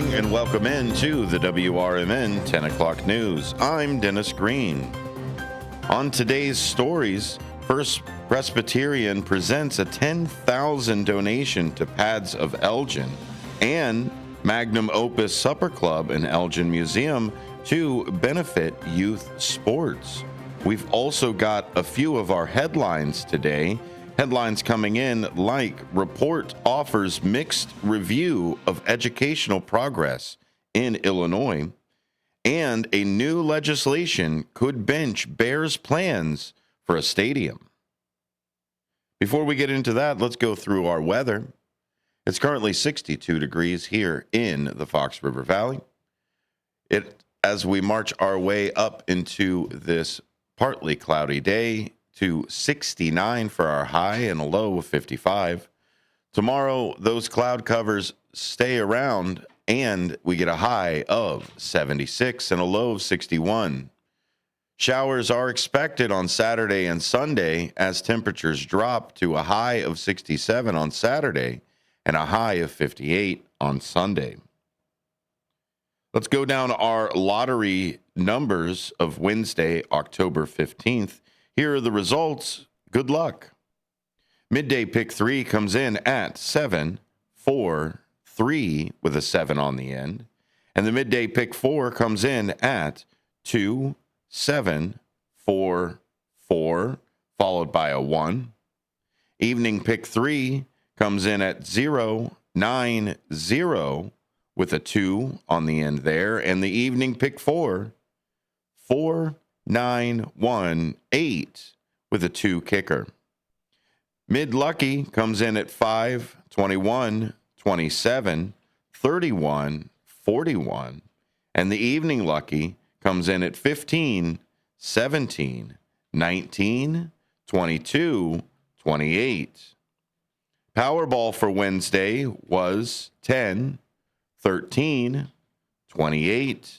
morning and welcome in to the WRMN 10 o'clock news. I'm Dennis Green. On today's stories, First Presbyterian presents a 10,000 donation to Pads of Elgin and Magnum Opus Supper Club and Elgin Museum to benefit youth sports. We've also got a few of our headlines today. Headlines coming in like report offers mixed review of educational progress in Illinois, and a new legislation could bench Bears' plans for a stadium. Before we get into that, let's go through our weather. It's currently 62 degrees here in the Fox River Valley. As we march our way up into this partly cloudy day, to 69 for our high and a low of 55. Tomorrow, those cloud covers stay around and we get a high of 76 and a low of 61. Showers are expected on Saturday and Sunday as temperatures drop to a high of 67 on Saturday and a high of 58 on Sunday. Let's go down our lottery numbers of Wednesday, October 15th. Here are the results. Good luck. Midday pick 3 comes in at 7, 4, 3 with a 7 on the end. And the midday pick 4 comes in at 2, 7, 4, 4, followed by a 1. Evening pick 3 comes in at 0, 9, 0 with a 2 on the end there. And the evening pick 4, 4, 9, 1, 8 with a 2 kicker. Mid lucky comes in at 5, 21, 27, 31, 41. And the evening lucky comes in at 15, 17, 19, 22, 28. Powerball for Wednesday was 10, 13, 28,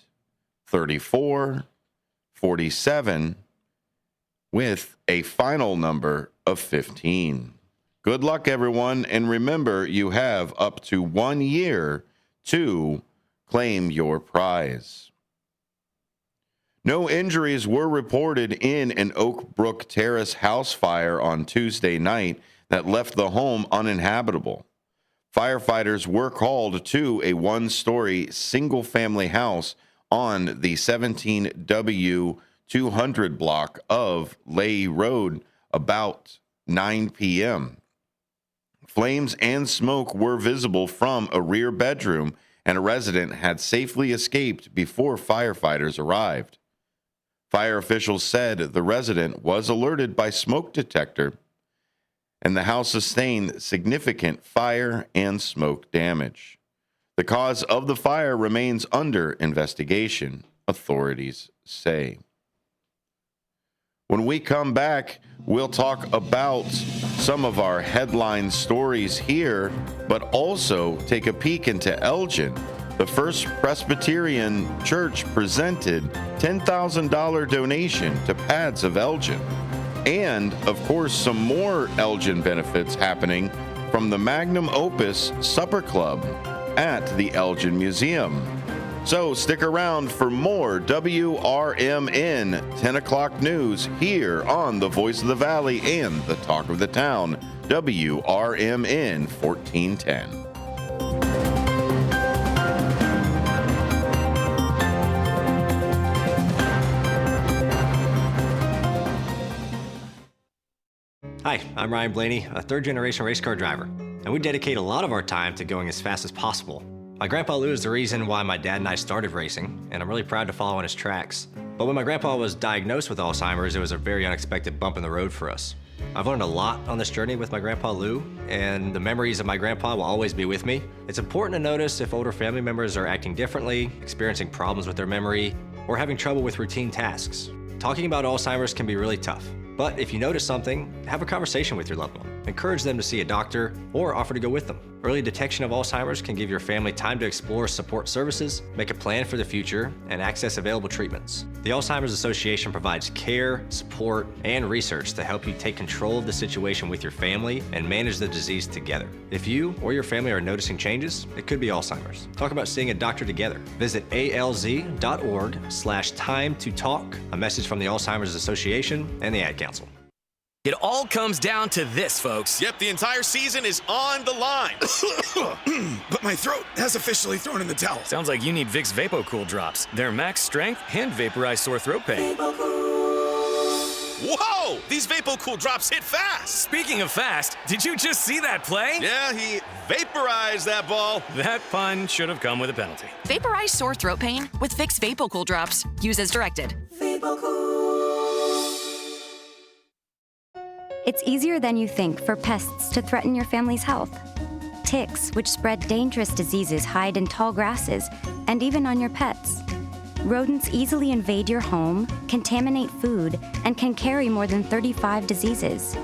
34, 47, with a final number of 15. Good luck, everyone, and remember, you have up to 1 year to claim your prize. No injuries were reported in an Oak Brook Terrace house fire on Tuesday night that left the home uninhabitable. Firefighters were called to a one-story single-family house on the 17W 200 block of Lay Road about 9 p.m. Flames and smoke were visible from a rear bedroom, and a resident had safely escaped before firefighters arrived. Fire officials said the resident was alerted by smoke detector, and the house sustained significant fire and smoke damage. The cause of the fire remains under investigation, authorities say. When we come back, we'll talk about some of our headline stories here, but also take a peek into Elgin. The First Presbyterian Church presented $10,000 donation to Pads of Elgin. And, of course, some more Elgin benefits happening from the Magnum Opus Supper Club at the Elgin Museum. So stick around for more WRMN 10 o'clock news here on the Voice of the Valley and the Talk of the Town, WRMN 1410. Hi, I'm Ryan Blaney, a third-generation race car driver, and we dedicate a lot of our time to going as fast as possible. My grandpa Lou is the reason why my dad and I started racing, and I'm really proud to follow in his tracks. But when my grandpa was diagnosed with Alzheimer's, it was a very unexpected bump in the road for us. I've learned a lot on this journey with my grandpa Lou, and the memories of my grandpa will always be with me. It's important to notice if older family members are acting differently, experiencing problems with their memory, or having trouble with routine tasks. Talking about Alzheimer's can be really tough, but if you notice something, have a conversation with your loved one. encourage them to see a doctor, or offer to go with them. Early detection of Alzheimer's can give your family time to explore support services, make a plan for the future, and access available treatments. The Alzheimer's Association provides care, support, and research to help you take control of the situation with your family and manage the disease together. If you or your family are noticing changes, it could be Alzheimer's. Talk about seeing a doctor together. Visit alz.org/time to talk. A message from the Alzheimer's Association and the Ad Council. It all comes down to this, folks. Yep, the entire season is on the line. But my throat has officially thrown in the towel. Sounds like you need Vicks VapoCool drops. They're max strength and vaporize sore throat pain. Whoa! These VapoCool drops hit fast. Speaking of fast, did you just see that play? Yeah, he vaporized that ball. That pun should have come with a penalty. Vaporize sore throat pain with Vicks VapoCool drops. Use as directed. It's easier than you think for pests to threaten your family's health. Ticks, which spread dangerous diseases, hide in tall grasses and even on your pets. Rodents easily invade your home, contaminate food, and can carry more than 35 diseases.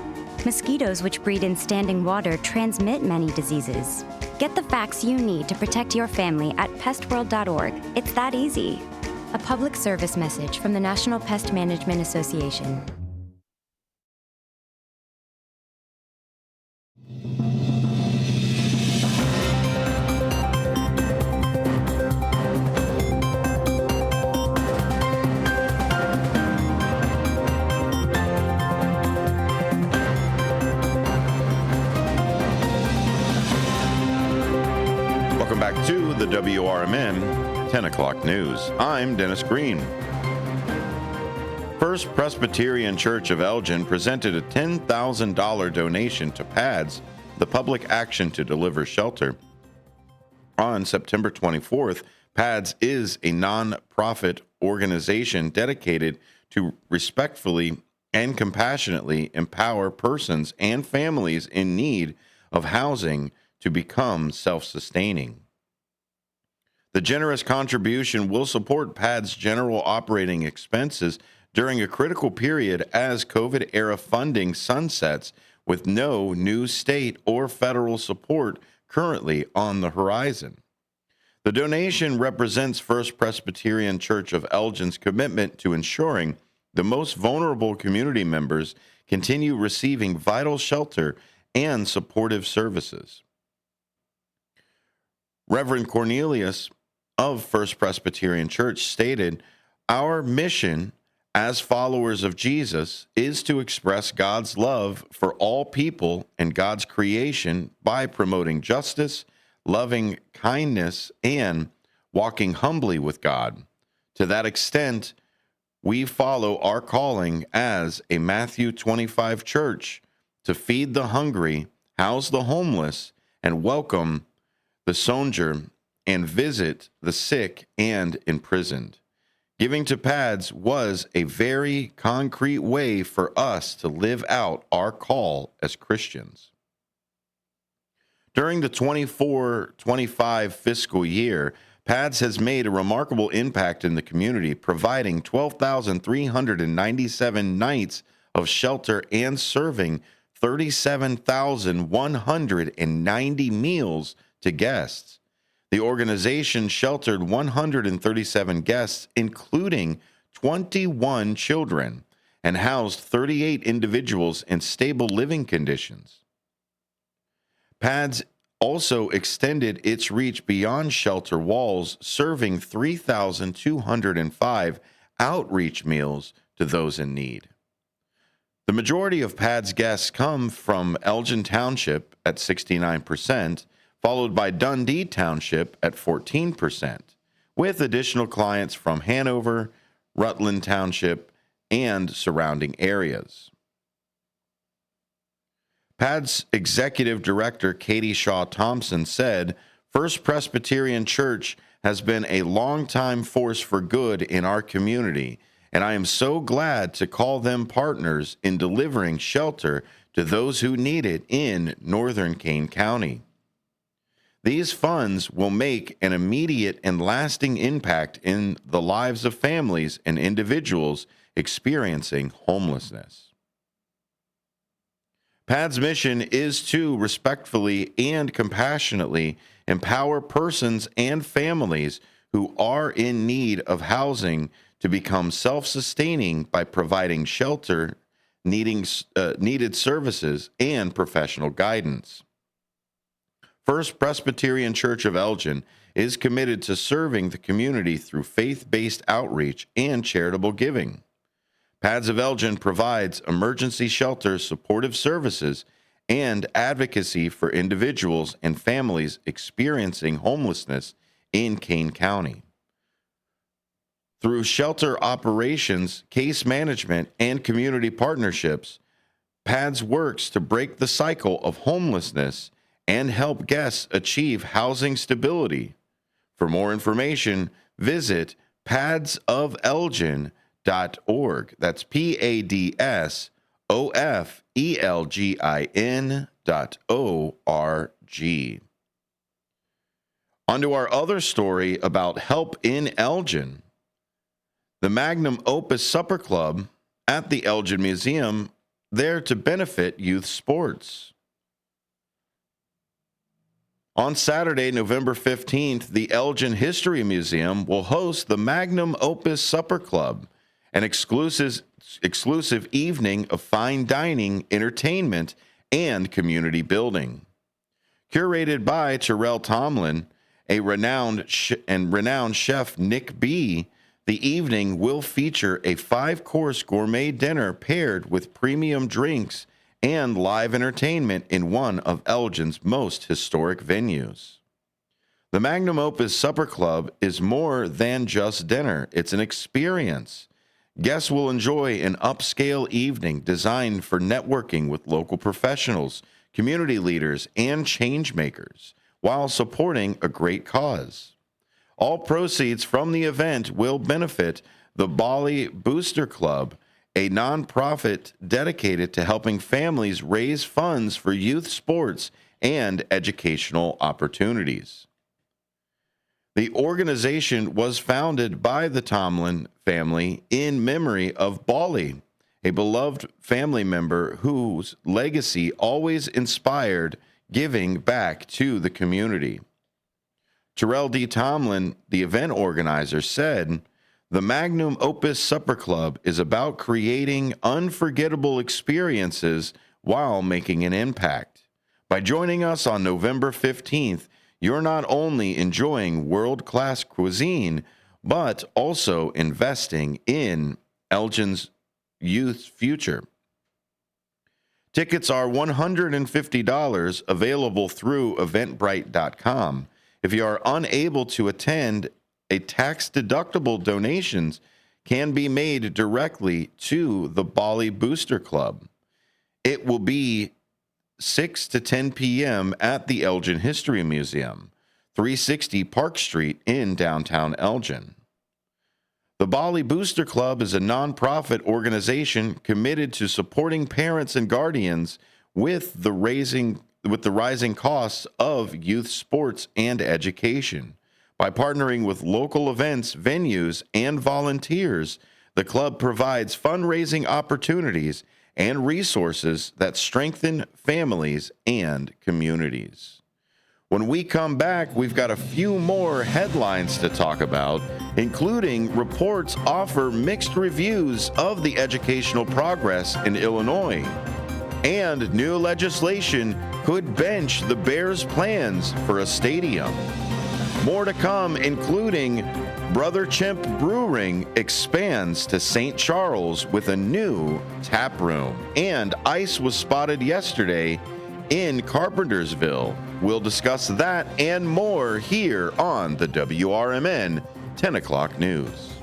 Mosquitoes, which breed in standing water, transmit many diseases. Get the facts you need to protect your family at pestworld.org. It's that easy. A public service message from the National Pest Management Association. Welcome back to the WRMN 10 o'clock news. I'm Dennis Green. First Presbyterian Church of Elgin presented a $10,000 donation to PADS, the Public Action to Deliver Shelter. On September 24th, PADS is a non-profit organization dedicated to respectfully and compassionately empower persons and families in need of housing to become self-sustaining. The generous contribution will support PAD's general operating expenses during a critical period as COVID-era funding sunsets, with no new state or federal support currently on the horizon. The donation represents First Presbyterian Church of Elgin's commitment to ensuring the most vulnerable community members continue receiving vital shelter and supportive services. Reverend Cornelius of First Presbyterian Church stated, "Our mission as followers of Jesus is to express God's love for all people and God's creation by promoting justice, loving kindness, and walking humbly with God. To that extent, we follow our calling as a Matthew 25 church to feed the hungry, house the homeless, and welcome the sojourner, and visit the sick and imprisoned." Giving to PADS was a very concrete way for us to live out our call as Christians. During the 24-25 fiscal year, PADS has made a remarkable impact in the community, providing 12,397 nights of shelter and serving 37,190 meals to guests. The organization sheltered 137 guests, including 21 children, and housed 38 individuals in stable living conditions. PADS also extended its reach beyond shelter walls, serving 3,205 outreach meals to those in need. The majority of PADS guests come from Elgin Township at 69%, followed by Dundee Township at 14%, with additional clients from Hanover, Rutland Township, and surrounding areas. PADS Executive Director Katie Shaw Thompson said, "First Presbyterian Church has been a longtime force for good in our community, and I am so glad to call them partners in delivering shelter to those who need it in northern Kane County. These funds will make an immediate and lasting impact in the lives of families and individuals experiencing homelessness." PAD's mission is to respectfully and compassionately empower persons and families who are in need of housing to become self-sustaining by providing shelter, needed services, and professional guidance. First Presbyterian Church of Elgin is committed to serving the community through faith-based outreach and charitable giving. PADS of Elgin provides emergency shelter, supportive services, and advocacy for individuals and families experiencing homelessness in Kane County. Through shelter operations, case management, and community partnerships, PADS works to break the cycle of homelessness and help guests achieve housing stability. For more information, visit padsofelgin.org. That's PADSOFELGIN.org. On to our other story about help in Elgin. The Magnum Opus Supper Club at the Elgin Museum, there to benefit youth sports. On Saturday, November 15th, the Elgin History Museum will host the Magnum Opus Supper Club, an exclusive evening of fine dining, entertainment, and community building. Curated by Terrell Tomlin, a renowned chef Nick B., the evening will feature a 5-course gourmet dinner paired with premium drinks and live entertainment in one of Elgin's most historic venues. The Magnum Opus Supper Club is more than just dinner. It's an experience. Guests will enjoy an upscale evening designed for networking with local professionals, community leaders, and change makers, while supporting a great cause. All proceeds from the event will benefit the Bali Booster Club, a nonprofit dedicated to helping families raise funds for youth sports and educational opportunities. The organization was founded by the Tomlin family in memory of Bali, a beloved family member whose legacy always inspired giving back to the community. Terrell D. Tomlin, the event organizer, said, "The Magnum Opus Supper Club is about creating unforgettable experiences while making an impact. By joining us on November 15th, you're not only enjoying world-class cuisine, but also investing in Elgin's youth's future." Tickets are $150, available through eventbrite.com. If you are unable to attend, a tax-deductible donations can be made directly to the Bali Booster Club. It will be 6 to 10 p.m. at the Elgin History Museum, 360 Park Street in downtown Elgin. The Bali Booster Club is a nonprofit organization committed to supporting parents and guardians with the rising costs of youth sports and education. By partnering with local events, venues, and volunteers, the club provides fundraising opportunities and resources that strengthen families and communities. When we come back, we've got a few more headlines to talk about, including reports offer mixed reviews of the educational progress in Illinois, and new legislation could bench the Bears' plans for a stadium. More to come, including Brother Chimp Brewing expands to St. Charles with a new tap room, and ice was spotted yesterday in Carpentersville. We'll discuss that and more here on the WRMN 10 o'clock news.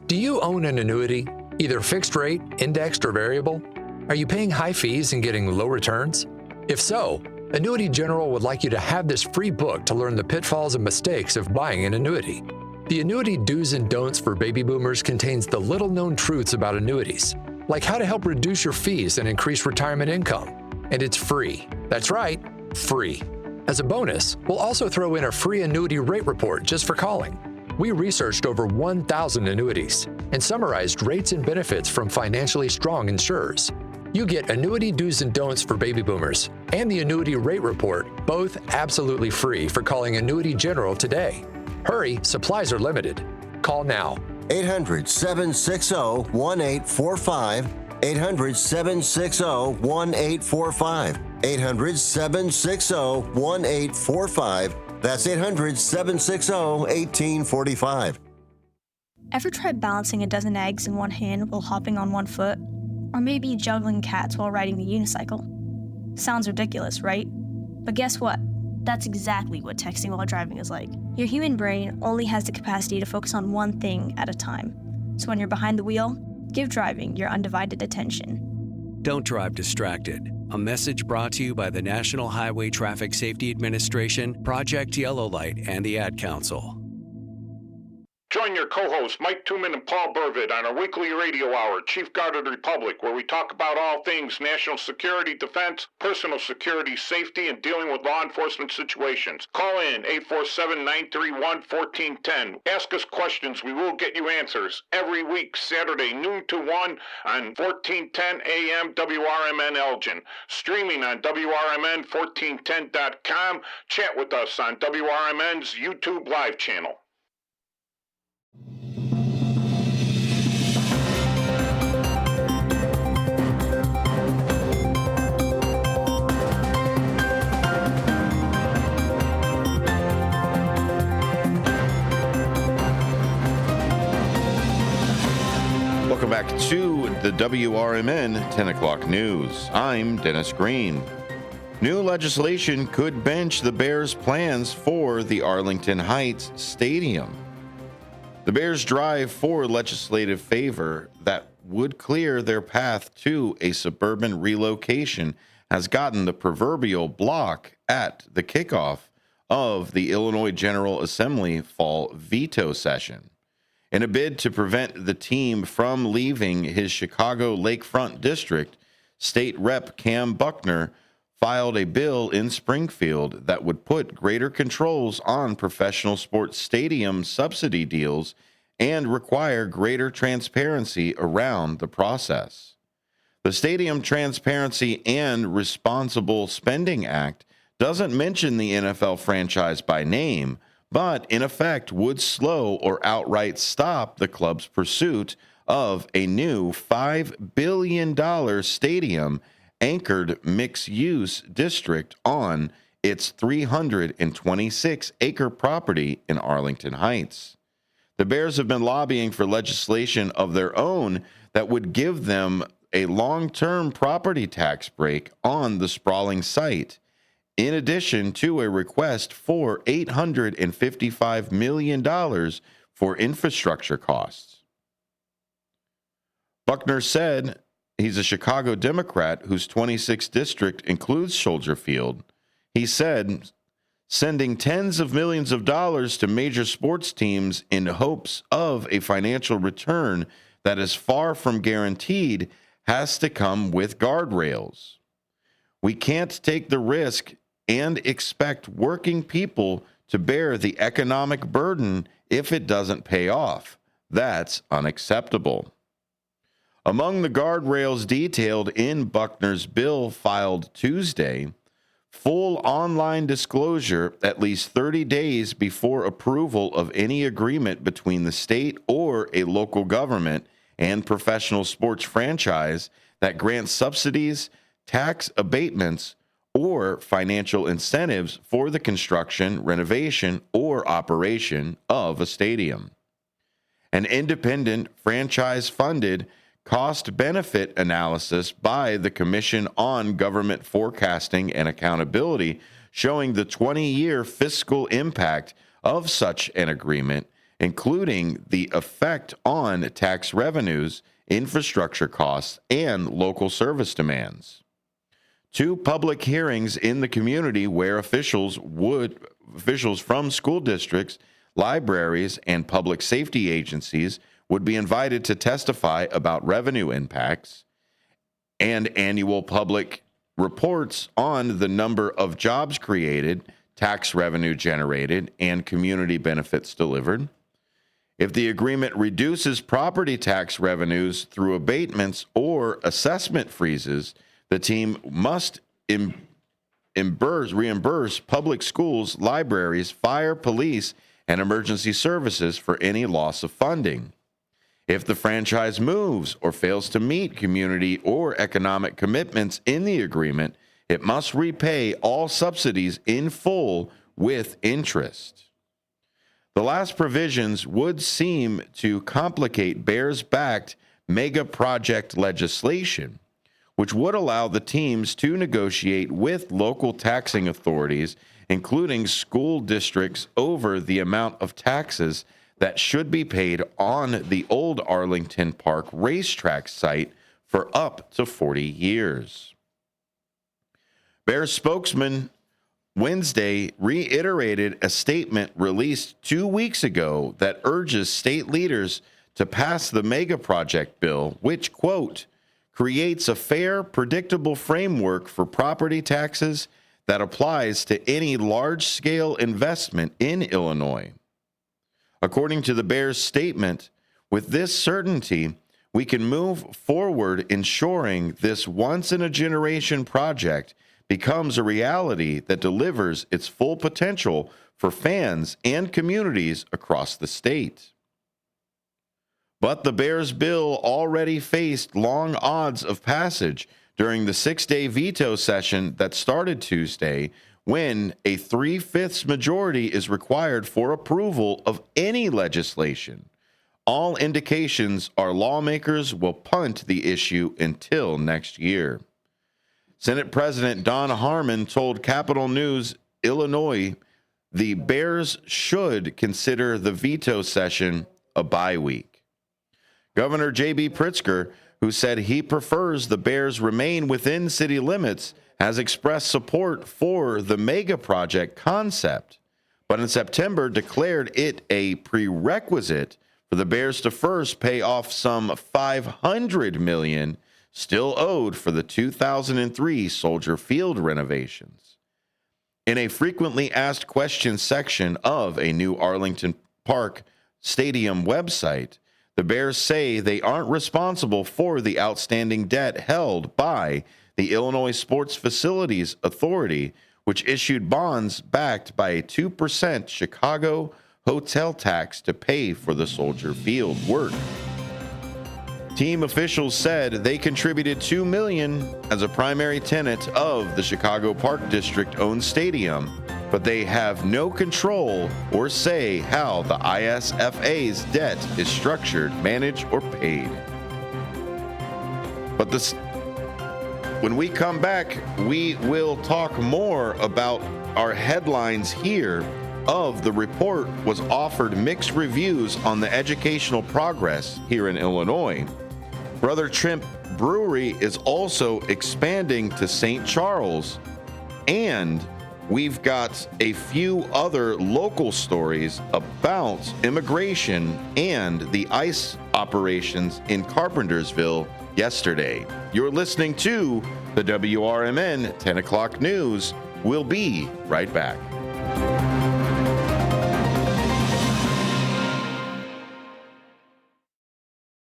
Do you own an annuity, either fixed rate, indexed, or variable? Are you paying high fees and getting low returns? If so, Annuity General would like you to have this free book to learn the pitfalls and mistakes of buying an annuity. The Annuity Do's and Don'ts for Baby Boomers contains the little-known truths about annuities, like how to help reduce your fees and increase retirement income. And it's free. That's right, free. As a bonus, we'll also throw in a free annuity rate report just for calling. We researched over 1,000 annuities and summarized rates and benefits from financially strong insurers. You get annuity do's and don'ts for baby boomers and the annuity rate report, both absolutely free for calling Annuity General today. Hurry, supplies are limited. Call now. 800-760-1845. 800-760-1845. 800-760-1845. That's 800-760-1845. Ever tried balancing a dozen eggs in one hand while hopping on one foot? Or maybe juggling cats while riding the unicycle? Sounds ridiculous, right? But guess what? That's exactly what texting while driving is like. Your human brain only has the capacity to focus on one thing at a time. So when you're behind the wheel, give driving your undivided attention. Don't drive distracted. A message brought to you by the National Highway Traffic Safety Administration, Project Yellow Light, and the Ad Council. Join your co-hosts Mike Tooman and Paul Burvid on our weekly radio hour, Chief Guard of the Republic, where we talk about all things national security, defense, personal security, safety, and dealing with law enforcement situations. Call in 847-931-1410. Ask us questions. We will get you answers. Every week, Saturday, noon to 1 on 1410 AM WRMN Elgin. Streaming on WRMN1410.com. Chat with us on WRMN's YouTube live channel. Welcome back to the WRMN 10 o'clock news. I'm Dennis Green. New legislation could bench the Bears' plans for the Arlington Heights Stadium. The Bears' drive for legislative favor that would clear their path to a suburban relocation has gotten the proverbial block at the kickoff of the Illinois General Assembly fall veto session. In a bid to prevent the team from leaving his Chicago Lakefront district, State Rep Cam Buckner filed a bill in Springfield that would put greater controls on professional sports stadium subsidy deals and require greater transparency around the process. The Stadium Transparency and Responsible Spending Act doesn't mention the NFL franchise by name, but in effect would slow or outright stop the club's pursuit of a new $5 billion stadium anchored mixed-use district on its 326-acre property in Arlington Heights. The Bears have been lobbying for legislation of their own that would give them a long-term property tax break on the sprawling site, in addition to a request for $855 million for infrastructure costs. Buckner said he's a Chicago Democrat whose 26th district includes Soldier Field. He said, sending tens of millions of dollars to major sports teams in hopes of a financial return that is far from guaranteed has to come with guardrails. We can't take the risk and expect working people to bear the economic burden if it doesn't pay off. That's unacceptable. Among the guardrails detailed in Buckner's bill filed Tuesday, full online disclosure at least 30 days before approval of any agreement between the state or a local government and professional sports franchise that grants subsidies, tax abatements, or financial incentives for the construction, renovation, or operation of a stadium. An independent, franchise-funded cost-benefit analysis by the Commission on Government Forecasting and Accountability showing the 20-year fiscal impact of such an agreement, including the effect on tax revenues, infrastructure costs, and local service demands. 2 public hearings in the community where officials from school districts, libraries, and public safety agencies would be invited to testify about revenue impacts, and annual public reports on the number of jobs created, tax revenue generated, and community benefits delivered. If the agreement reduces property tax revenues through abatements or assessment freezes, the team must reimburse public schools, libraries, fire, police, and emergency services for any loss of funding. If the franchise moves or fails to meet community or economic commitments in the agreement, it must repay all subsidies in full with interest. The last provisions would seem to complicate Bears-backed mega project legislation, which would allow the teams to negotiate with local taxing authorities, including school districts, over the amount of taxes that should be paid on the old Arlington Park racetrack site for up to 40 years. Bears spokesman Wednesday reiterated a statement released 2 weeks ago that urges state leaders to pass the mega project bill, which, quote, creates a fair, predictable framework for property taxes that applies to any large-scale investment in Illinois. According to the Bears' statement, with this certainty, we can move forward ensuring this once-in-a-generation project becomes a reality that delivers its full potential for fans and communities across the state. But the Bears bill already faced long odds of passage during the 6-day veto session that started Tuesday, when a 3/5 majority is required for approval of any legislation. All indications are lawmakers will punt the issue until next year. Senate President Don Harmon told Capitol News Illinois the Bears should consider the veto session a bye week. Governor J.B. Pritzker, who said he prefers the Bears remain within city limits, has expressed support for the mega project concept, but in September declared it a prerequisite for the Bears to first pay off some $500 million still owed for the 2003 Soldier Field renovations. In a frequently asked questions section of a new Arlington Park Stadium website, the Bears say they aren't responsible for the outstanding debt held by the Illinois Sports Facilities Authority, which issued bonds backed by a 2% Chicago hotel tax to pay for the Soldier Field work. Team officials said they contributed $2 million as a primary tenant of the Chicago Park District-owned stadium, but they have no control or say how the ISFA's debt is structured, managed, or paid. But when we come back, we will talk more about our headlines here of the report was offered mixed reviews on the educational progress here in Illinois. Brother Trimp Brewery is also expanding to St. Charles, and we've got a few other local stories about immigration and the ICE operations in Carpentersville yesterday. You're listening to the WRMN 10 o'clock news. We'll be right back.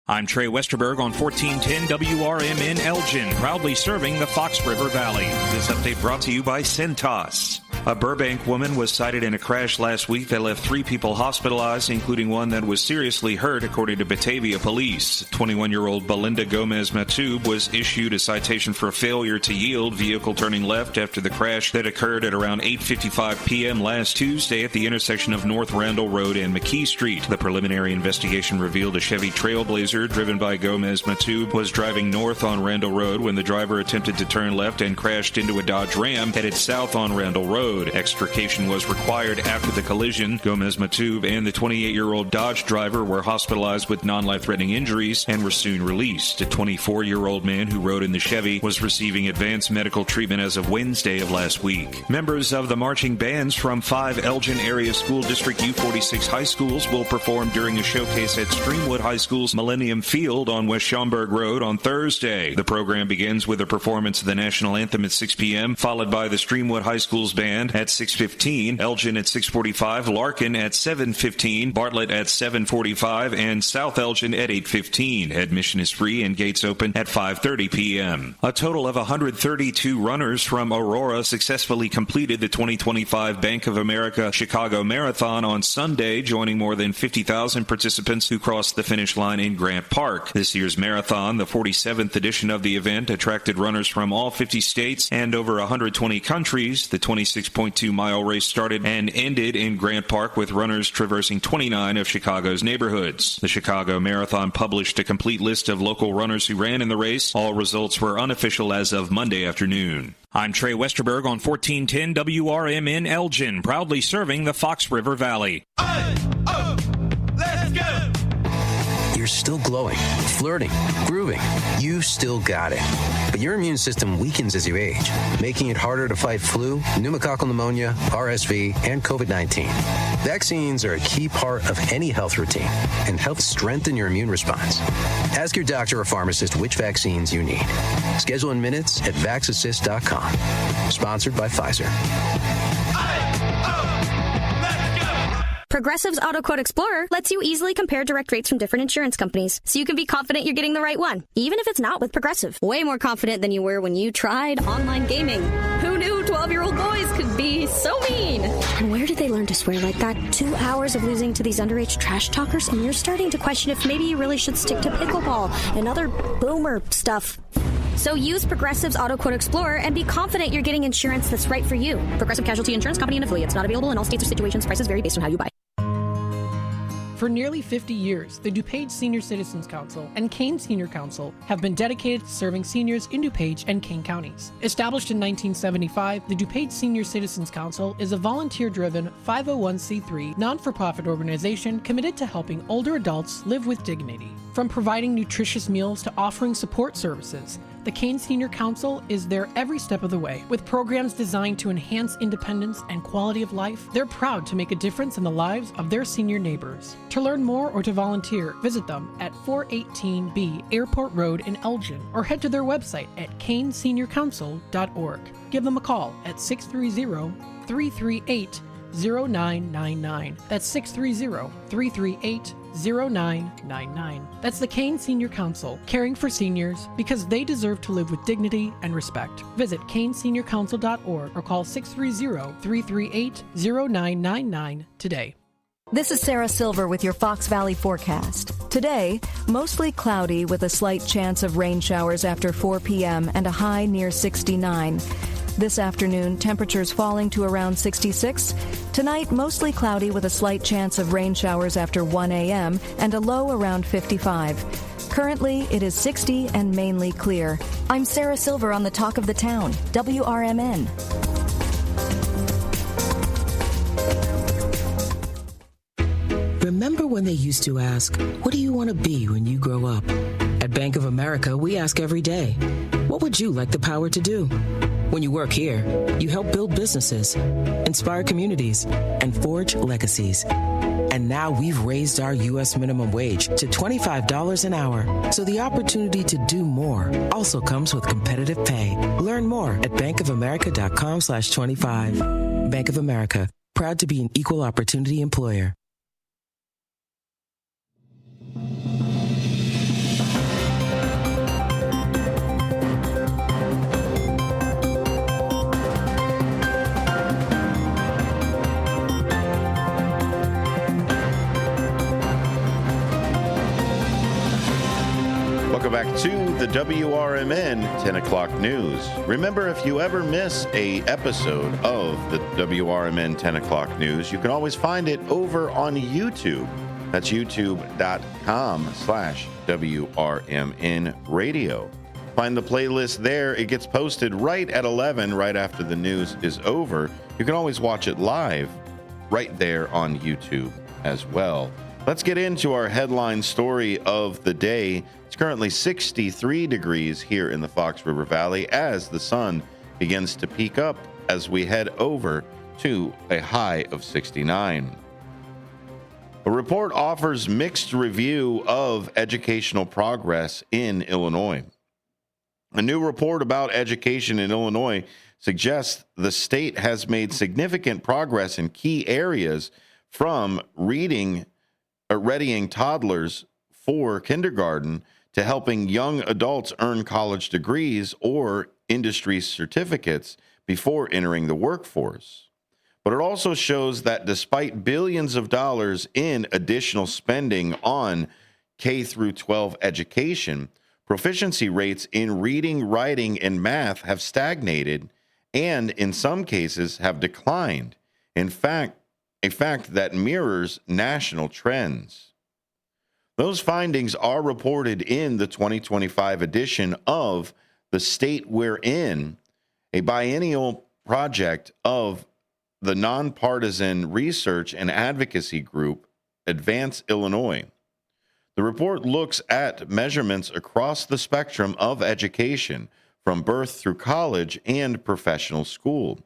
I'm Trey Westerberg on 1410 WRMN Elgin, proudly serving the Fox River Valley. This update brought to you by Centos. A Burbank woman was cited in a crash last week that left 3 people hospitalized, including one that was seriously hurt, according to Batavia police. 21-year-old Belinda Gomez Matube was issued a citation for failure to yield, vehicle turning left after the crash that occurred at around 8:55 p.m. last Tuesday at the intersection of North Randall Road and McKee Street. The preliminary investigation revealed a Chevy Trailblazer driven by Gomez Matube was driving north on Randall Road when the driver attempted to turn left and crashed into a Dodge Ram headed south on Randall Road. road. Extrication was required after the collision. Gomez Matuve and the 28-year-old Dodge driver were hospitalized with non-life-threatening injuries and were soon released. A 24-year-old man who rode in the Chevy was receiving advanced medical treatment as of Wednesday of last week. Members of the marching bands from 5 Elgin Area School District U46 high schools will perform during a showcase at Streamwood High School's Millennium Field on West Schaumburg Road on Thursday. The program begins with a performance of the national anthem at 6 p.m., followed by the Streamwood High School's band at 6:15, Elgin at 6:45, Larkin at 7:15, Bartlett at 7:45, and South Elgin at 8:15. Admission is free and gates open at 5:30 p.m. A total of 132 runners from Aurora successfully completed the 2025 Bank of America Chicago Marathon on Sunday, joining more than 50,000 participants who crossed the finish line in Grant Park. This year's marathon, the 47th edition of the event, attracted runners from all 50 states and over 120 countries. The 26.2-mile race started and ended in Grant Park with runners traversing 29 of Chicago's neighborhoods. The Chicago Marathon published a complete list of local runners who ran in the race. All results were unofficial as of Monday afternoon. I'm Trey Westerberg on 1410 WRMN Elgin, proudly serving the Fox River Valley. Let's go! You're still glowing, flirting, grooving. You still got it. But your immune system weakens as you age, making it harder to fight flu, pneumococcal pneumonia, RSV, and COVID-19. Vaccines are a key part of any health routine and help strengthen your immune response. Ask your doctor or pharmacist which vaccines you need. Schedule in minutes at vaxassist.com. Sponsored by Pfizer. Progressive's Auto Quote Explorer lets you easily compare direct rates from different insurance companies, so you can be confident you're getting the right one, even if it's not with Progressive. Way more confident than you were when you tried online gaming. Who knew 12-year-old boys could be so mean? And where did they learn to swear like that? 2 hours of losing to these underage trash talkers, and you're starting to question if maybe you really should stick to pickleball and other boomer stuff. So use Progressive's Auto Quote Explorer and be confident you're getting insurance that's right for you. Progressive Casualty Insurance Company and affiliates. Not available in all states or situations. Prices vary based on how you buy. For nearly 50 years, the DuPage Senior Citizens Council and Kane Senior Council have been dedicated to serving seniors in DuPage and Kane counties. Established in 1975, the DuPage Senior Citizens Council is a volunteer-driven 501c3 non-for-profit organization committed to helping older adults live with dignity. From providing nutritious meals to offering support services, the Kane Senior Council is there every step of the way. With programs designed to enhance independence and quality of life, they're proud to make a difference in the lives of their senior neighbors. To learn more or to volunteer, visit them at 418B Airport Road in Elgin or head to their website at caneseniorcouncil.org. Give them a call at 630-338-0999. That's 630-338-0999. That's the Kane Senior Council, caring for seniors because they deserve to live with dignity and respect. Visit caneseniorcouncil.org or call 630-338-0999 today. This is Sarah Silver with your Fox Valley forecast. Today, mostly cloudy with a slight chance of rain showers after 4 p.m. and a high near 69. This afternoon, temperatures falling to around 66. Tonight, mostly cloudy with a slight chance of rain showers after 1 a.m. and a low around 55. Currently, it is 60 and mainly clear. I'm Sarah Silver on the Talk of the Town, WRMN. Remember when they used to ask, what do you want to be when you grow up? At Bank of America, we ask every day, what would you like the power to do? When you work here, you help build businesses, inspire communities, and forge legacies. And now we've raised our U.S. minimum wage to $25 an hour. So the opportunity to do more also comes with competitive pay. Learn more at bankofamerica.com/25. Bank of America, proud to be an equal opportunity employer. Welcome back to the WRMN 10 o'clock news. Remember, if you ever miss a episode of the WRMN 10 o'clock news, you can always find it over on YouTube. That's youtube.com/WRMN radio. Find the playlist there. It gets posted right at 11, right after the news is over. You can always watch it live right there on YouTube as well. Let's get into our headline story of the day. It's currently 63 degrees here in the Fox River Valley as the sun begins to peak up as we head over to a high of 69. A report offers mixed review of educational progress in Illinois. A new report about education in Illinois suggests the state has made significant progress in key areas, from readying toddlers for kindergarten to helping young adults earn college degrees or industry certificates before entering the workforce. But it also shows that despite billions of dollars in additional spending on K through 12 education, proficiency rates in reading, writing, and math have stagnated and in some cases have declined. In fact, a fact that mirrors national trends. Those findings are reported in the 2025 edition of The State We're In, a biennial project of the nonpartisan research and advocacy group Advance Illinois. The report looks at measurements across the spectrum of education, from birth through college and professional school.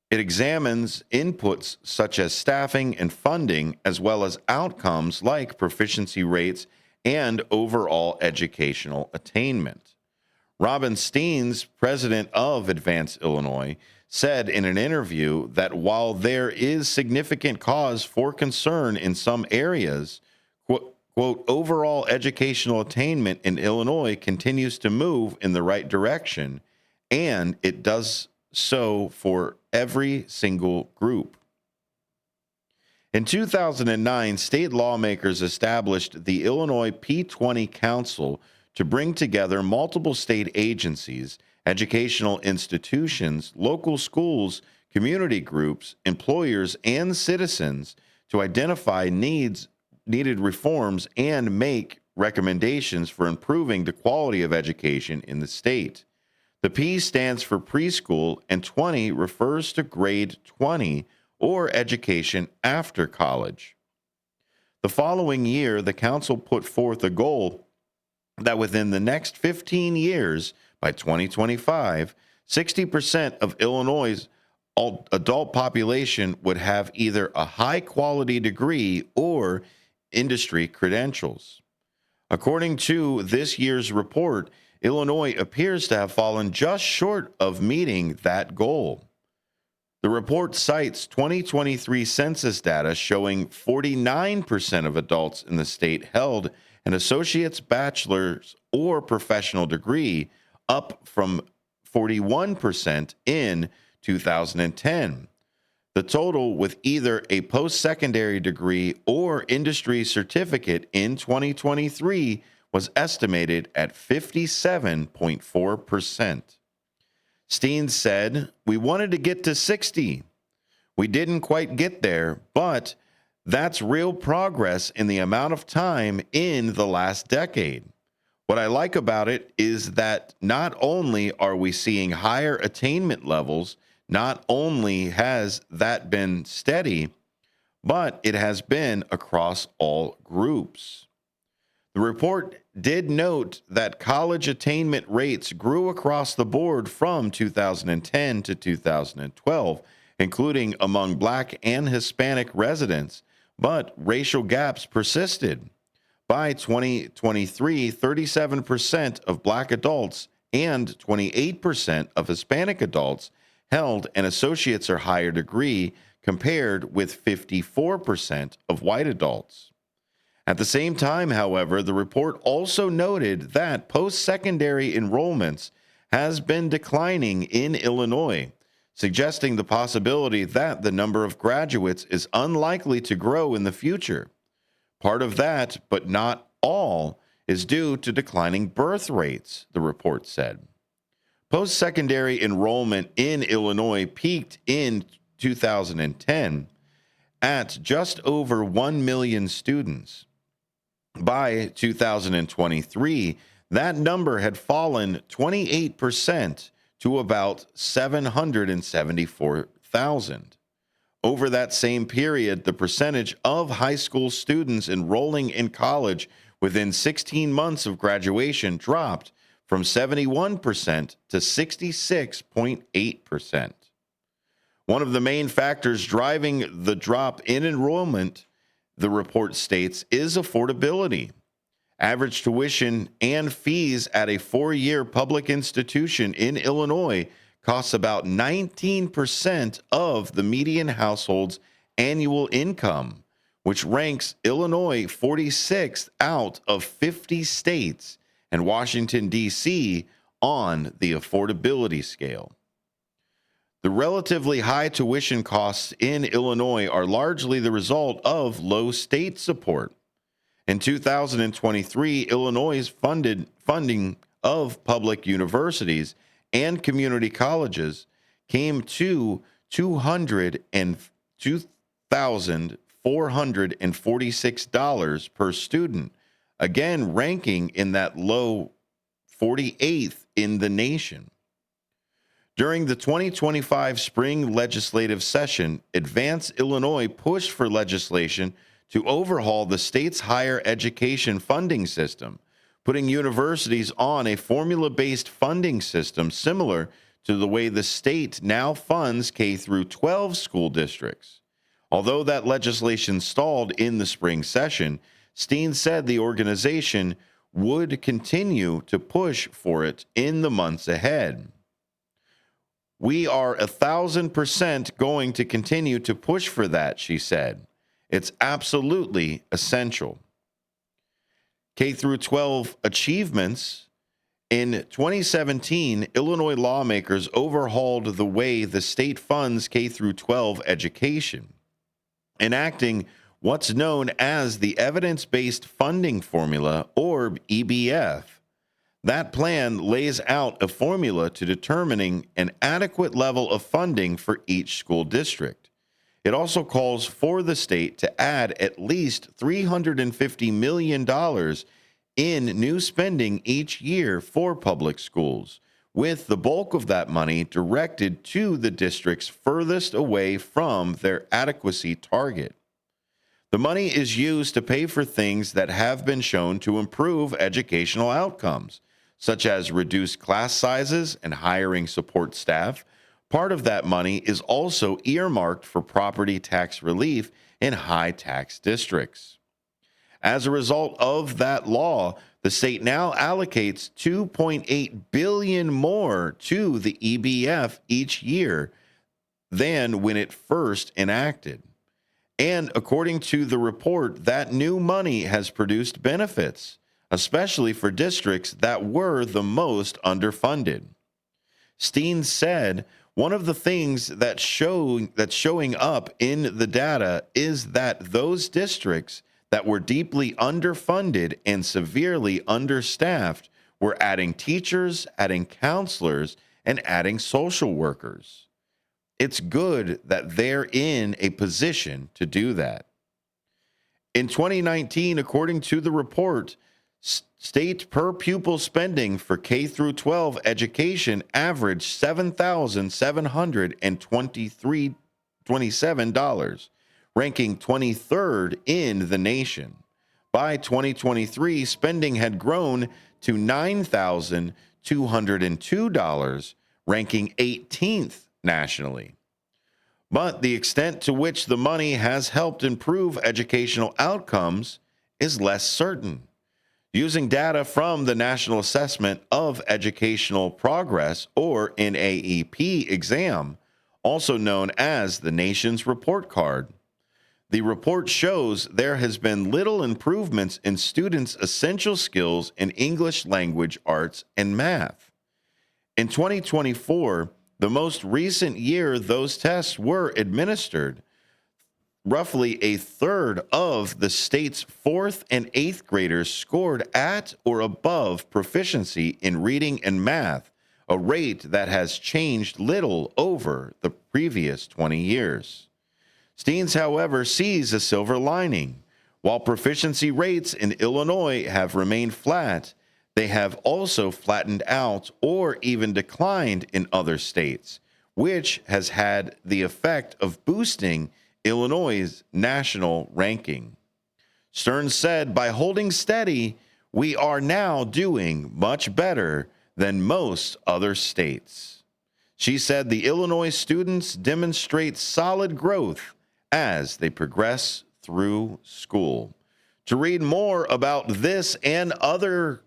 It examines inputs such as staffing and funding, as well as outcomes like proficiency rates and overall educational attainment. Robin Steens, president of Advance Illinois, said in an interview that while there is significant cause for concern in some areas, quote, overall educational attainment in Illinois continues to move in the right direction, and it does so for every single group. In 2009, state lawmakers established the Illinois P20 Council to bring together multiple state agencies, educational institutions, local schools, community groups, employers, and citizens to identify needed reforms and make recommendations for improving the quality of education in the state. The P stands for preschool, and 20 refers to grade 20 or education after college. The following year, the council put forth a goal that within the next 15 years, by 2025, 60% of Illinois' adult population would have either a high-quality degree or industry credentials. According to this year's report, Illinois appears to have fallen just short of meeting that goal. The report cites 2023 census data showing 49% of adults in the state held an associate's, bachelor's, or professional degree, up from 41% in 2010. The total with either a post-secondary degree or industry certificate in 2023 was estimated at 57.4%. Steens said, "We wanted to get to 60. We didn't quite get there, but that's real progress in the amount of time in the last decade. What I like about it is that not only are we seeing higher attainment levels, not only has that been steady, but it has been across all groups." The report did note that college attainment rates grew across the board from 2010 to 2012, including among Black and Hispanic residents, but racial gaps persisted. By 2023, 37% of Black adults and 28% of Hispanic adults held an associate's or higher degree, compared with 54% of white adults. At the same time, however, the report also noted that post-secondary enrollments has been declining in Illinois, suggesting the possibility that the number of graduates is unlikely to grow in the future. Part of that, but not all, is due to declining birth rates, the report said. Post-secondary enrollment in Illinois peaked in 2010 at just over 1 million students. By 2023, that number had fallen 28% to about 774,000. 1,000. Over that same period, the percentage of high school students enrolling in college within 16 months of graduation dropped from 71% to 66.8%. One of the main factors driving the drop in enrollment, the report states, is affordability. Average tuition and fees at a 4-year public institution in Illinois costs about 19% of the median household's annual income, which ranks Illinois 46th out of 50 states and Washington, D.C. on the affordability scale. The relatively high tuition costs in Illinois are largely the result of low state support. In 2023, Illinois' funding of public universities and community colleges came to $202,446 per student, again ranking in that low 48th in the nation. During the 2025 spring legislative session, Advance Illinois pushed for legislation to overhaul the state's higher education funding system, putting universities on a formula-based funding system similar to the way the state now funds K-12 school districts. Although that legislation stalled in the spring session, Steen said the organization would continue to push for it in the months ahead. "We are 1,000% going to continue to push for that," she said. "It's absolutely essential." K-12 achievements. In 2017, Illinois lawmakers overhauled the way the state funds K-12 education, enacting what's known as the Evidence-Based Funding Formula, or EBF. That plan lays out a formula to determining an adequate level of funding for each school district. It also calls for the state to add at least $350 million in new spending each year for public schools, with the bulk of that money directed to the districts furthest away from their adequacy target. The money is used to pay for things that have been shown to improve educational outcomes, such as reduced class sizes and hiring support staff. Part of that money is also earmarked for property tax relief in high-tax districts. As a result of that law, the state now allocates $2.8 billion more to the EBF each year than when it first enacted. And according to the report, that new money has produced benefits, especially for districts that were the most underfunded. Steen said, "One of the things that's showing up in the data is that those districts that were deeply underfunded and severely understaffed were adding teachers, adding counselors, and adding social workers. It's good that they're in a position to do that." In 2019, according to the report, state per pupil spending for K-12 education averaged $7,727, ranking 23rd in the nation. By 2023, spending had grown to $9,202, ranking 18th nationally. But the extent to which the money has helped improve educational outcomes is less certain. Using data from the National Assessment of Educational Progress, or NAEP exam, also known as the nation's report card, the report shows there has been little improvements in students' essential skills in English language arts and math. In 2024, the most recent year those tests were administered, roughly a third of the state's 4th and 8th graders scored at or above proficiency in reading and math, a rate that has changed little over the previous 20 years. Steens, however, sees a silver lining. While proficiency rates in Illinois have remained flat, they have also flattened out or even declined in other states, which has had the effect of boosting Illinois' national ranking. Stearns said, by holding steady, we are now doing much better than most other states. She said the Illinois students demonstrate solid growth as they progress through school. To read more about this and other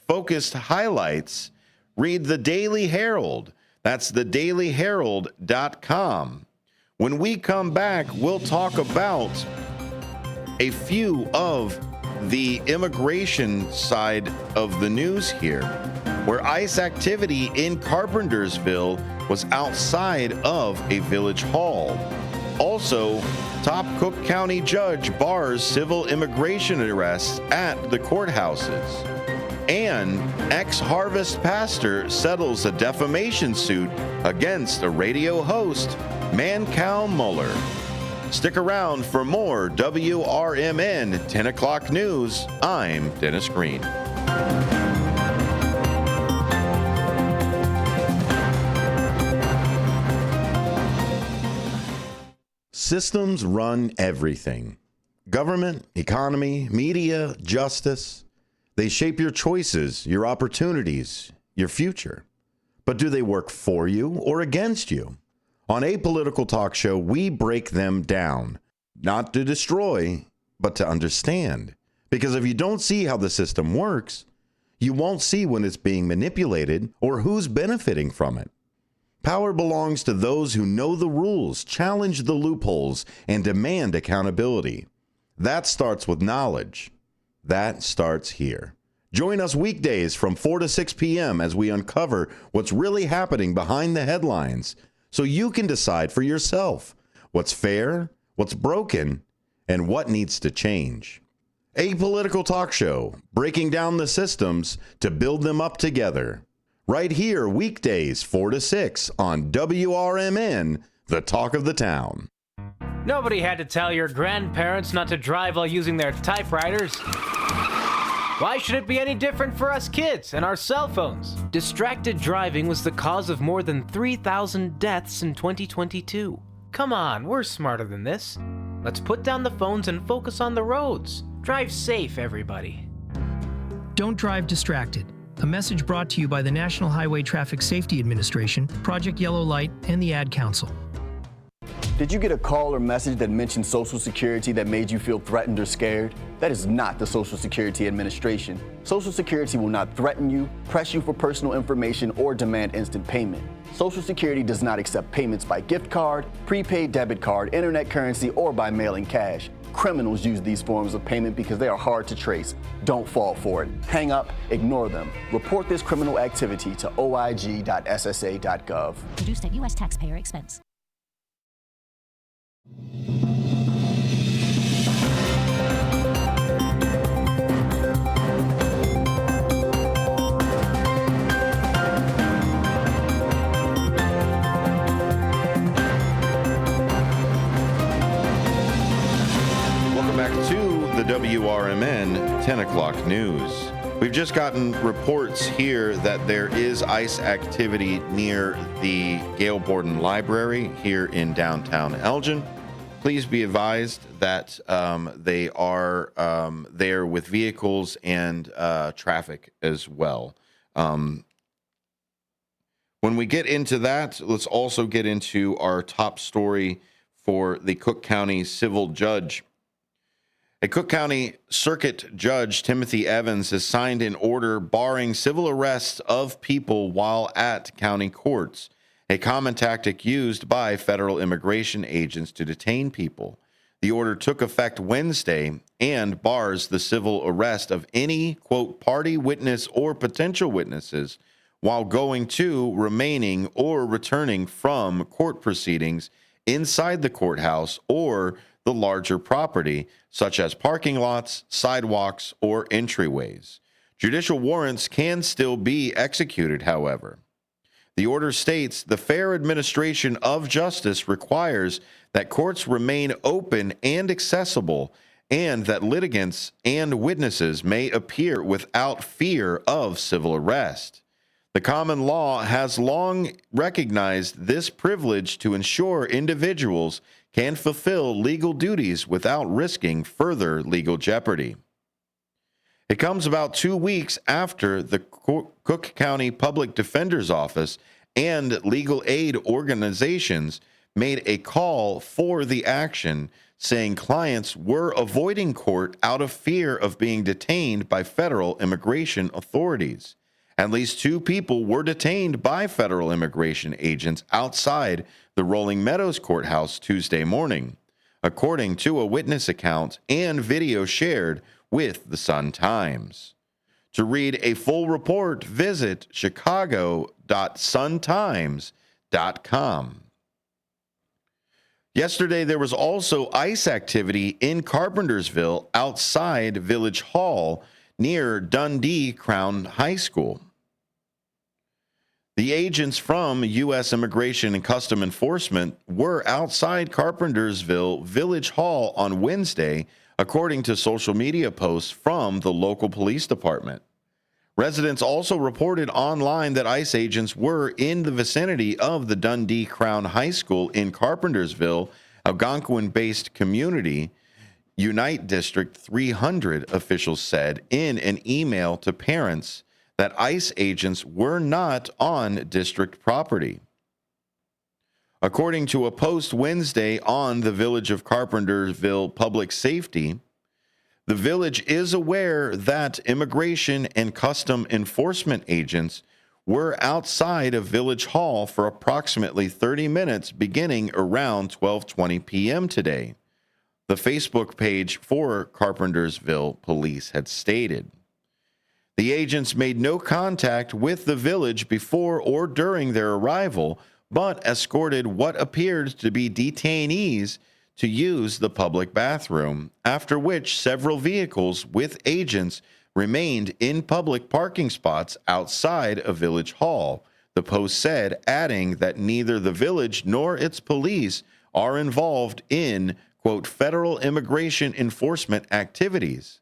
focused highlights, read the Daily Herald. That's thedailyherald.com. When we come back, we'll talk about a few of the immigration side of the news here, where ICE activity in Carpentersville was outside of a village hall. Also, top Cook County judge bars civil immigration arrests at the courthouses. And ex-Harvest pastor settles a defamation suit against a radio host, Mancow Muller. Stick around for more WRMN 10 o'clock news. I'm Dennis Green. Systems run everything. Government, economy, media, justice. They shape your choices, your opportunities, your future. But do they work for you or against you? On Apolitical Talk Show, we break them down, not to destroy, but to understand. Because if you don't see how the system works, you won't see when it's being manipulated or who's benefiting from it. Power belongs to those who know the rules, challenge the loopholes, and demand accountability. That starts with knowledge. That starts here. Join us weekdays from 4 to 6 p.m. as we uncover what's really happening behind the headlines, so you can decide for yourself what's fair, what's broken, and what needs to change. Apolitical Talk Show, breaking down the systems to build them up together. Right here, weekdays 4 to 6 on WRMN, the talk of the town. Nobody had to tell your grandparents not to drive while using their typewriters. Why should it be any different for us kids and our cell phones? Distracted driving was the cause of more than 3,000 deaths in 2022. Come on, we're smarter than this. Let's put down the phones and focus on the roads. Drive safe, everybody. Don't drive distracted. A message brought to you by the National Highway Traffic Safety Administration, Project Yellow Light, and the Ad Council. Did you get a call or message that mentioned Social Security that made you feel threatened or scared? That is not the Social Security Administration. Social Security will not threaten you, press you for personal information, or demand instant payment. Social Security does not accept payments by gift card, prepaid debit card, internet currency, or by mailing cash. Criminals use these forms of payment because they are hard to trace. Don't fall for it. Hang up, ignore them. Report this criminal activity to oig.ssa.gov. Produced at U.S. taxpayer expense. Welcome back to the WRMN 10 o'clock news. We've just gotten reports here that there is ICE activity near the Gail Borden Library here in downtown Elgin. Please be advised that they are there with vehicles and traffic as well. When we get into that, let's also get into our top story for the Cook County civil judge. A Cook County Circuit Judge, Timothy Evans, has signed an order barring civil arrests of people while at county courts, a common tactic used by federal immigration agents to detain people. The order took effect Wednesday and bars the civil arrest of any, quote, party witness or potential witnesses while going to, remaining, or returning from court proceedings inside the courthouse or the larger property, such as parking lots, sidewalks, or entryways. Judicial warrants can still be executed, however. The order states the fair administration of justice requires that courts remain open and accessible, and that litigants and witnesses may appear without fear of civil arrest. The common law has long recognized this privilege to ensure individuals can fulfill legal duties without risking further legal jeopardy. It comes about 2 weeks after the Cook County Public Defender's Office and legal aid organizations made a call for the action, saying clients were avoiding court out of fear of being detained by federal immigration authorities. At least 2 people were detained by federal immigration agents outside the Rolling Meadows courthouse Tuesday morning, according to a witness account and video shared with the Sun-Times. To read a full report, visit chicago.suntimes.com. Yesterday, there was also ICE activity in Carpentersville outside Village Hall near Dundee Crown High School. The agents from U.S. Immigration and Custom Enforcement were outside Carpentersville Village Hall on Wednesday, according to social media posts from the local police department. Residents also reported online that ICE agents were in the vicinity of the Dundee Crown High School in Carpentersville, Algonquin-based community. Unite District 300 officials said in an email to parents that ICE agents were not on district property. According to a post Wednesday on the Village of Carpentersville Public Safety, the village is aware that immigration and custom enforcement agents were outside of Village Hall for approximately 30 minutes beginning around 12:20 p.m. today, the Facebook page for Carpentersville Police had stated. The agents made no contact with the village before or during their arrival, but escorted what appeared to be detainees to use the public bathroom, after which several vehicles with agents remained in public parking spots outside of Village Hall, the post said, adding that neither the village nor its police are involved in, quote, federal immigration enforcement activities,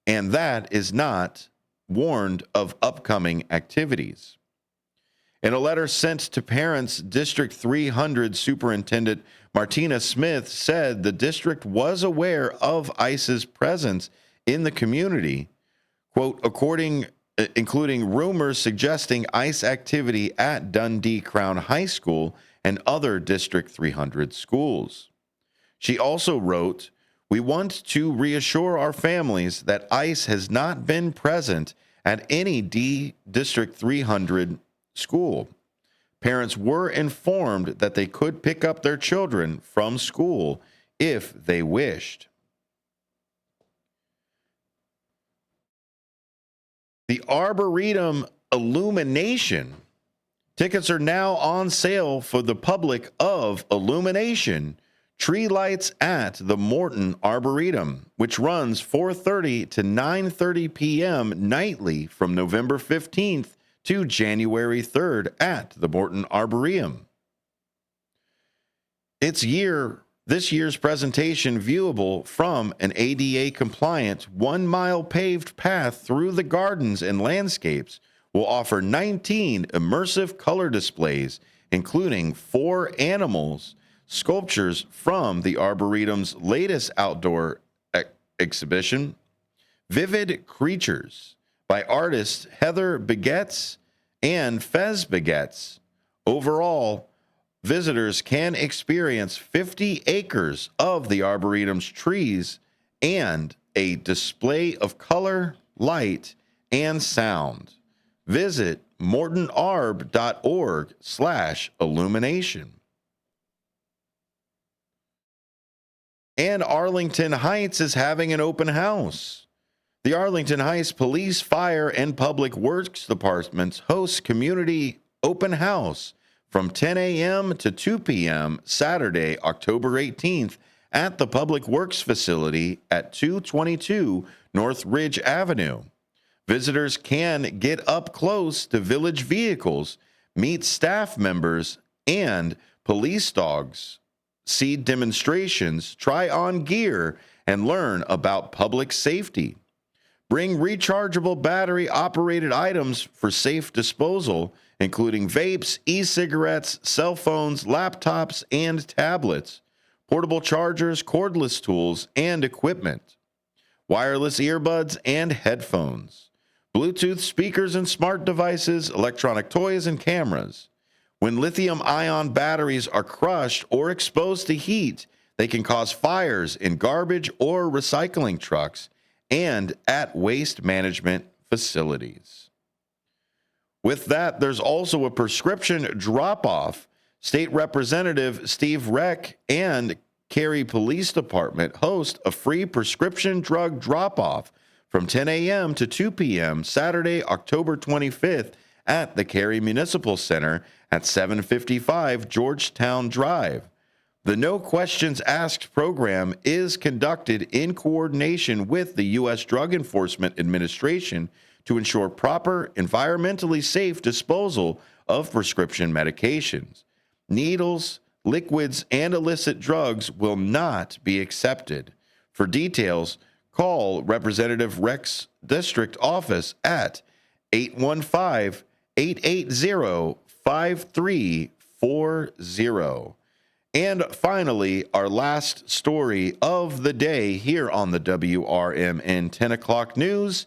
and that is not warned of upcoming activities. In a letter sent to parents, District 300 Superintendent Martina Smith said the district was aware of ICE's presence in the community, quote, including rumors suggesting ICE activity at Dundee Crown High School and other District 300 schools. She also wrote, "We want to reassure our families that ICE has not been present at any District 300 school. Parents were informed that they could pick up their children from school if they wished." The Arboretum Illumination. Tickets are now on sale for the public of Illumination Tree Lights at the Morton Arboretum, which runs 4:30 to 9:30 p.m. nightly from November 15th to January 3rd at the Morton Arboretum. This year's presentation, viewable from an ADA-compliant 1-mile paved path through the gardens and landscapes, will offer 19 immersive color displays, including 4 animals, sculptures from the Arboretum's latest outdoor exhibition, Vivid Creatures, by artists Heather Begets and Fez Begets. Overall, visitors can experience 50 acres of the Arboretum's trees and a display of color, light, and sound. Visit mortonarb.org/illumination. And Arlington Heights is having an open house. The Arlington Heights Police, Fire, and Public Works Departments host community open house from 10 a.m. to 2 p.m. Saturday, October 18th at the Public Works facility at 222 North Ridge Avenue. Visitors can get up close to village vehicles, meet staff members and police dogs, see demonstrations, try on gear, and learn about public safety. Bring rechargeable battery-operated items for safe disposal, including vapes, e-cigarettes, cell phones, laptops, and tablets, portable chargers, cordless tools, and equipment, wireless earbuds and headphones, Bluetooth speakers and smart devices, electronic toys, and cameras. When lithium-ion batteries are crushed or exposed to heat, they can cause fires in garbage or recycling trucks and at waste management facilities. With that, there's also a prescription drop-off. State Representative Steve Reck and Cary Police Department host a free prescription drug drop-off from 10 a.m. to 2 p.m. Saturday, October 25th at the Cary Municipal Center at 755 Georgetown Drive. The No Questions Asked program is conducted in coordination with the U.S. Drug Enforcement Administration to ensure proper, environmentally safe disposal of prescription medications. Needles, liquids, and illicit drugs will not be accepted. For details, call Representative Reck's district office at 815-880-5340. And finally, our last story of the day here on the WRMN 10 o'clock news.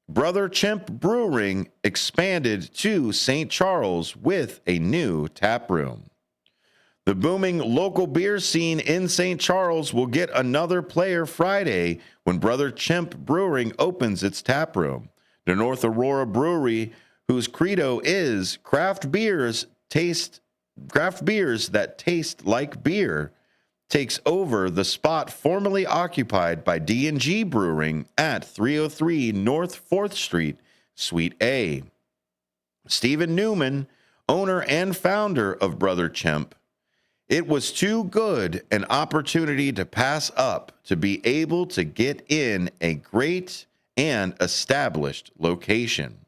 Brother Chimp Brewing expanded to St. Charles with a new tap room. The booming local beer scene in St. Charles will get another player Friday when Brother Chimp Brewing opens its tap room. The North Aurora Brewery, whose credo is craft beers that taste like beer, takes over the spot formerly occupied by D&G Brewing at 303 North 4th Street, Suite A. Stephen Newman, owner and founder of Brother Chimp, it was too good an opportunity to pass up to be able to get in a great and established location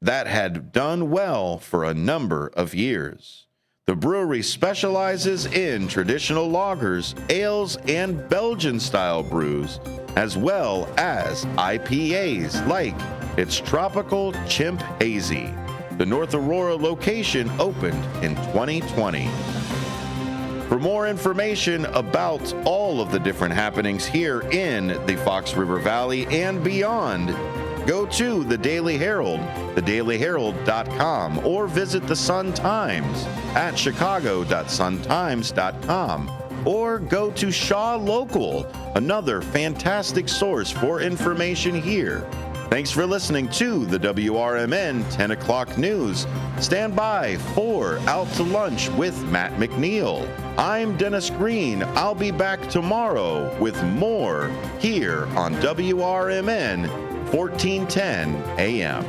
that had done well for a number of years. The brewery specializes in traditional lagers, ales, and Belgian-style brews, as well as IPAs like its Tropical Chimp Hazy. The North Aurora location opened in 2020. For more information about all of the different happenings here in the Fox River Valley and beyond, go to the Daily Herald, thedailyherald.com, or visit the Sun-Times at chicago.suntimes.com, or go to Shaw Local, another fantastic source for information here. Thanks for listening to the WRMN 10 o'clock news. Stand by for Out to Lunch with Matt McNeil. I'm Dennis Green. I'll be back tomorrow with more here on WRMN 1410 AM.